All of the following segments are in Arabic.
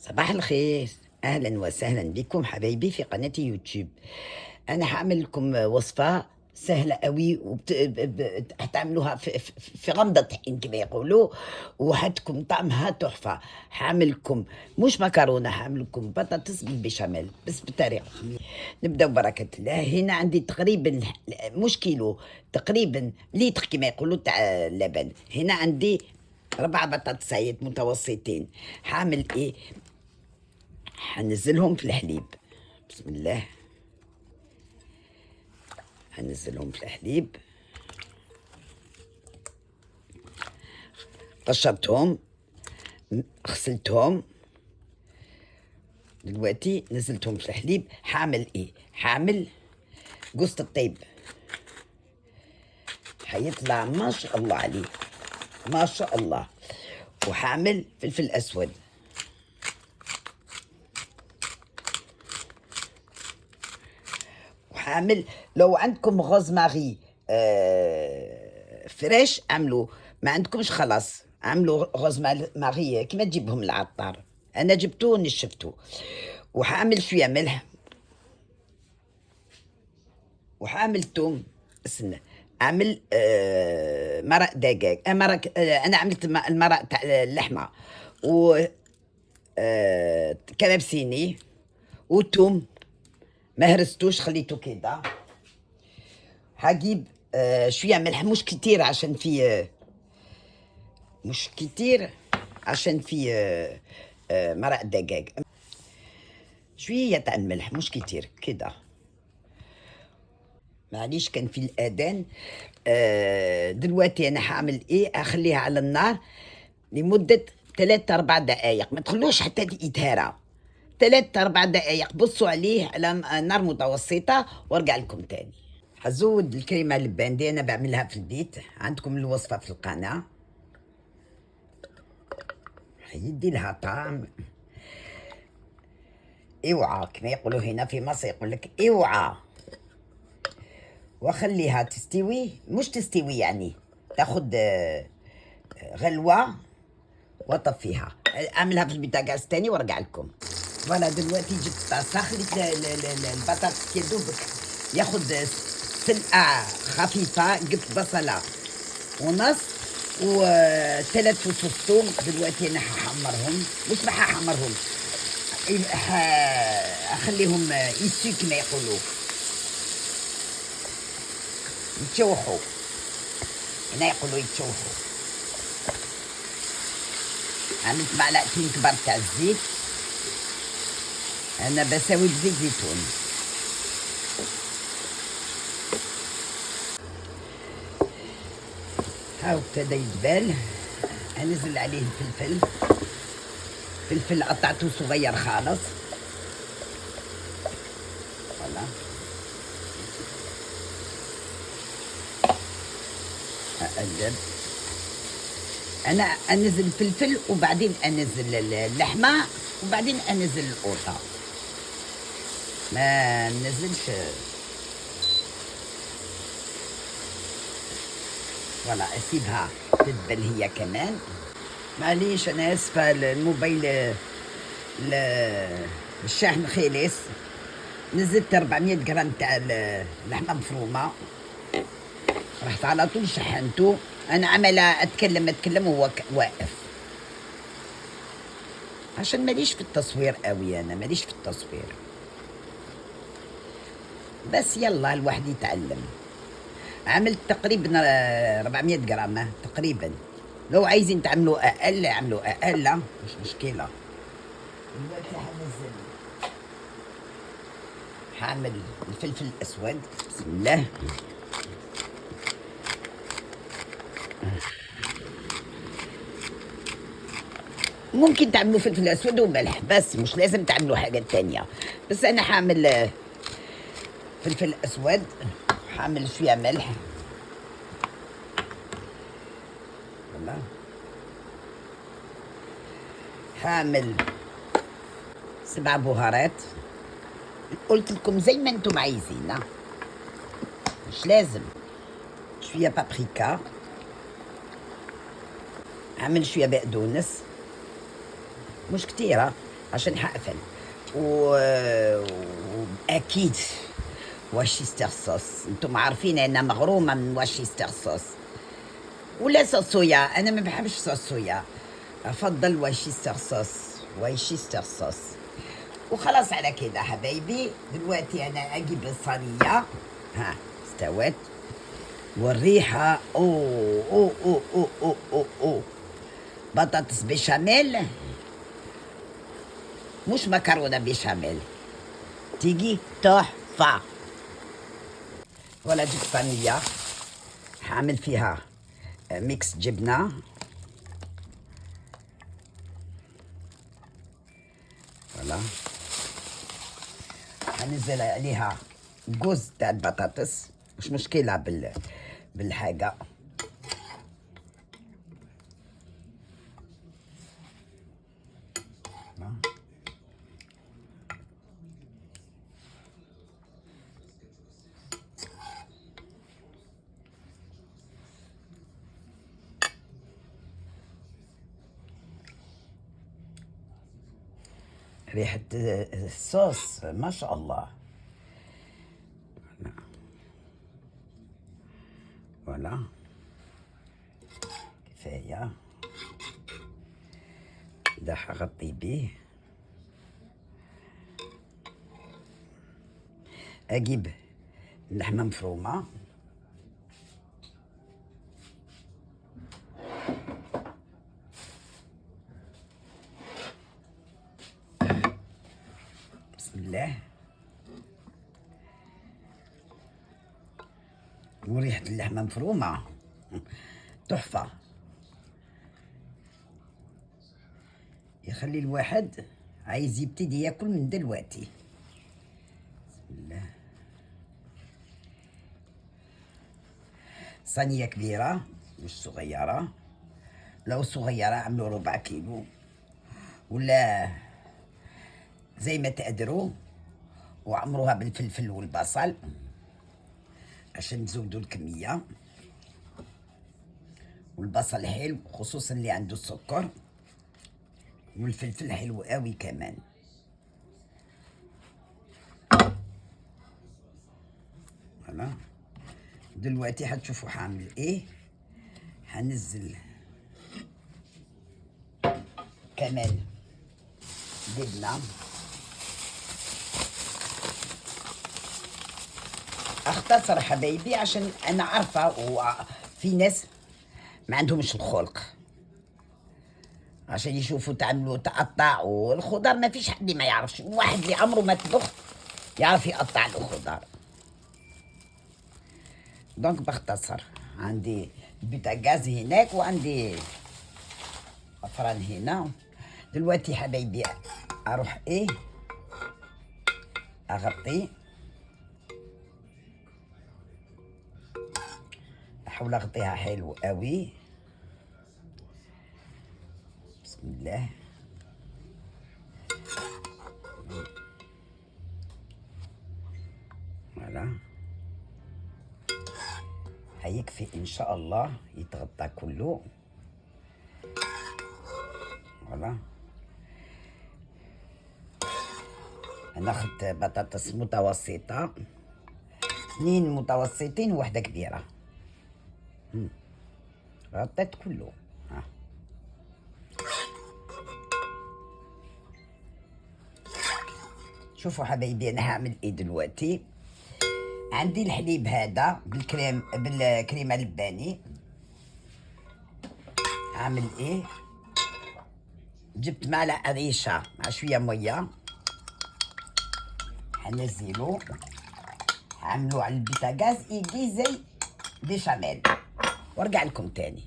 صباح الخير. أهلا وسهلا بكم حبايبي في قناة يوتيوب. أنا هعمل لكم وصفة سهلة قوي هتعملوها في غمضة عين كما يقولوا، وهتكون طعمها تحفة. هعمل لكم مش مكرونة، هعمل لكم بطاطس بالبشاميل بس بطريقة. نبدأ ببركة الله. هنا عندي تقريبا مش كيلو، تقريبا لتر كما يقولوا تاع اللبن. هنا عندي 4 بطاطسيات متوسطين. هعمل ايه؟ هنزلهم في الحليب. بسم الله. هنزلهم في الحليب. قشرتهم، غسلتهم، دلوقتي نزلتهم في الحليب. هعمل ايه؟ هعمل جوز الطيب، هيطلع ما شاء الله عليه، ما شاء الله. وهعمل فلفل اسود، وهعمل لو عندكم غوزماري فريش اعملوا، ما عندكمش خلاص اعملوا غوزماري كيما تجيبهم العطار. انا جبته ونشفته. وهعمل شويه ملح، وهعمل توم. استنى، اعمل مرق دجاج، انا عملت المرق تاع اللحمه، و كباب صيني، وتوم ما هرستوش خليته كده. هجيب شويه ملح، مش كتير عشان في مش كتير عشان في مرق دجاج. شويه تاع الملح مش كتير كده، معليش كان في الأذان. دلوقتي أنا هعمل إيه؟ أخليها على النار لمدة 3 4 دقايق، ما تخلوش حتى يتهرى. 3 4 دقايق، بصوا عليه على نار متوسطة وارجع لكم تاني. هزود الكريمة اللبان دي أنا بعملها في البيت، عندكم الوصفة في القناة. هيدي لها طعم. اوعى كما يقولوا هنا في مصر، يقول لك اوعى. واخليها تستوي، مش تستوي يعني تاخد غلوة واطفيها. اعملها في البوتاغاز تاني وارجع لكم. فوالا دلوقتي جبت طاسة، خليت البطاطس يدوبك ياخد سلقة خفيفة. جبت بصلة ونص و3 فصوص ثوم. دلوقتي انا هحمرهم، مش هحمرهم، اخليهم يسوا كما يقولوا، يتشوحوا. هنا يقولوا يتشوحوا. عملت معلقتين كبار تاع الزيت، انا بسوي بزيت زيتون. هاو ابتدى يدبل. انزل عليه الفلفل، فلفل قطعته صغير خالص. فوالا اقلب. انا انزل الفلفل وبعدين انزل اللحمه وبعدين انزل القوطه، ما ننزلش. فوالا اسيبها تدبل هي كمان. معليش انا اسفه، الموبايل الشاحن خلص. نزلت 400 جرام تاع اللحمه مفرومه، رحت على طول شحنته. انا عماله اتكلم وهو واقف، عشان ماليش في التصوير قوي. انا ماليش في التصوير، بس يلا الواحد يتعلم. عملت تقريبا 400 جرام تقريبا. لو عايزين تعملوا اقل اعملوا اقل، مش مشكله. دلوقتي هعمل الفلفل الاسود. بسم الله. ممكن تعملوا فلفل اسود وملح بس، مش لازم تعملوا حاجه تانية. بس انا هعمل فلفل اسود، هعمل شويه ملح. والله هعمل 7 بهارات، قلت لكم زي ما انتم عايزين، مش لازم. شويه بابريكا، هعمل شويه بقدونس، مش كتيره. عشان حقفل واكيد واشيستر صوص. انتم عارفين انا مغرومه من واشيستر صوص ولا صوص صويا. انا ما بحبش صوص صويا، افضل واشيستر صوص. واشيستر صوص. وخلاص على كده حبايبي. دلوقتي انا اجيب الصينيه. ها استوت والريحه اوه اوه اوه اوه اوه اوه, أوه. بطاطس بيشاميل، مش مكرونه بيشاميل، تيجي تحفه. ولا جبت صينيه هعمل فيها ميكس جبنه. فوالا هنزل عليها جوز تاع البطاطس، مش مشكله بالحاجه. ريحة الصوص ما شاء الله. فوالا كفاية. ده حغطي بيه. أجيب لحمة مفرومة، بسم الله. وريحة اللحمة مفرومة تحفة، يخلي الواحد عايز يبتدي ياكل من دلوقتي. بسم الله. صينية كبيرة مش صغيرة، لو صغيرة عملوا 4 كيلو ولا زي ما تقدروا، وعمروها بالفلفل والبصل عشان تزودوا الكمية. والبصل حلو خصوصا اللي عنده السكر، والفلفل حلو قوي كمان. فوالا دلوقتي هتشوفوا هعمل ايه. هنزل كمان جبنة. اختصر حبايبي عشان انا عارفة وفي ناس ما عندهمش الخلق عشان يشوفوا تعملوا تقطع. والخضار ما فيش حد ما يعرفش، واحد اللي عمره ما طبخ يعرف يقطع الخضار. دونك بختصر. عندي البوتاجاز هناك وعندي افران هنا. دلوقتي حبايبي اروح ايه اغطي، احاول اغطيها حلو قوي. بسم الله. فوالا هيكفي ان شاء الله يتغطى كله. فوالا ناخد بطاطس متوسطة، 2 متوسطين وواحدة كبيرة. غطيت كله. ها. شوفوا حبايبي انا هعمل ايه دلوقتي. عندي الحليب هذا بالكريمة اللباني. هعمل ايه، جبت معلقة ريشة مع شوية مية، هنزلو هعملو على البوتاجاز يجي زي بيشاميل وارجع لكم تاني.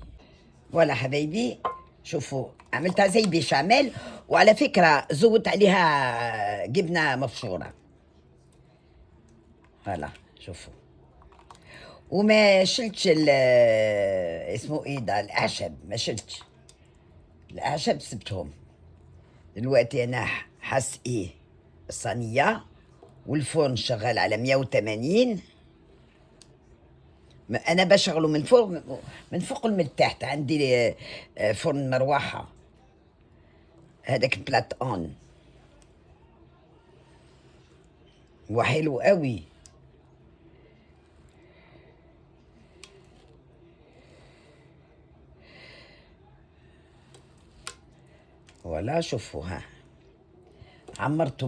ولا حبايبي شوفوا عملتها زي بيشاميل، وعلى فكرة زودت عليها جبنة مبشورة. فوالا شوفوا. وما شلتش اسمه ايه ده الاعشاب، ما شلتش الاعشاب سبتهم. دلوقتي انا حس ايه الصينية والفرن شغال على 180. انا بشغله من فوق، من فوق ومن تحت. عندي فرن مروحة هذاك بلات اون. وحلو قوي. ولا شوفوا ها، عمرته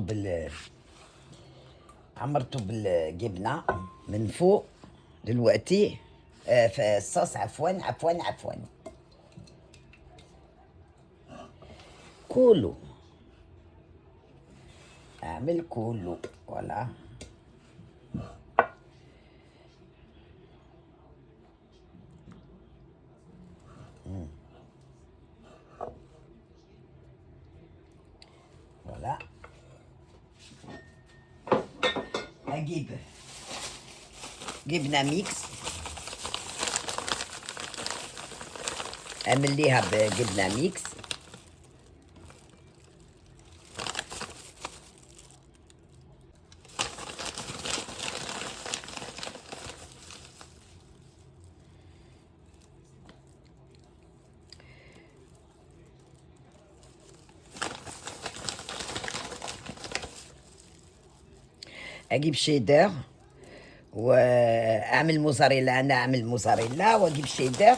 بالجبنة من فوق دلوقتي. في الصوص، عفوا. كله، اعمل كله ولا. ولا اجيب جبنة ميكس، اعمل ليها بجبنة ميكس. اجيب شيدر واعمل موزاريلا، انا اعمل موزاريلا واجيب شيدر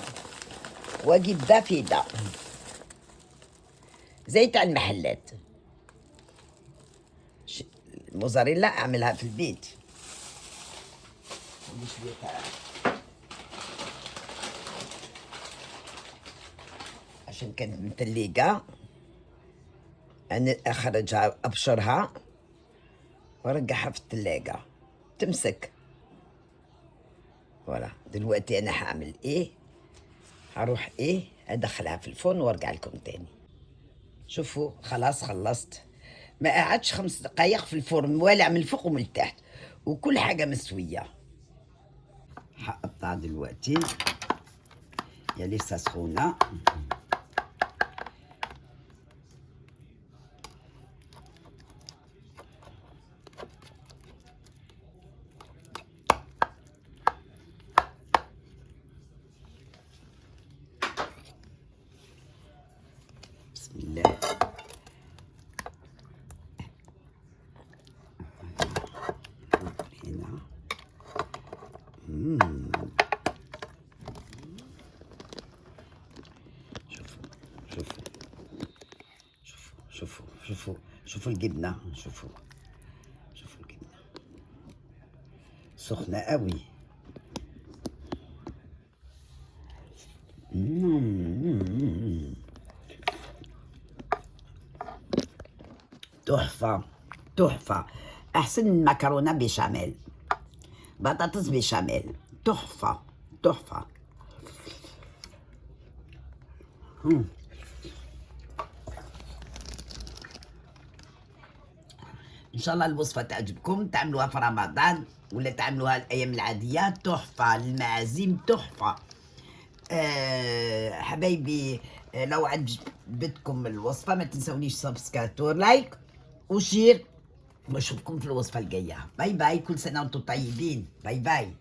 واجيب ده في ده، زي تاع المحلات. الموزاريلا اعملها في البيت. عشان كانت متلقة، انا اخرجها ابشرها وارجعها في الثلاجة تمسك. فوالا دلوقتي انا هعمل ايه، هروح ايه ادخلها في الفرن وارجع لكم تاني. شوفوا خلاص خلصت، ما قعدش 5 دقايق في الفرن، والع من الفوق ومن التحت وكل حاجة مسوية. هقطع دلوقتي، يا لسه سخونة. بسم الله. هنا شوفوا شوفوا الجبنة، شوفوا الجبنة سخنة قوي. تحفة، أحسن من مكرونة بشاميل، بطاطس بشاميل، تحفة. ان شاء الله الوصفه تعجبكم، تعملوها في رمضان ولا تعملوها الايام العاديه، تحفه. المعازيم تحفه. حبايبي، لو عجبتكم الوصفه ما تنسونيش سبسكرايب ولايك وشير، واشوفكم في الوصفه الجايه. باي باي، كل سنه وانتم طيبين. باي باي.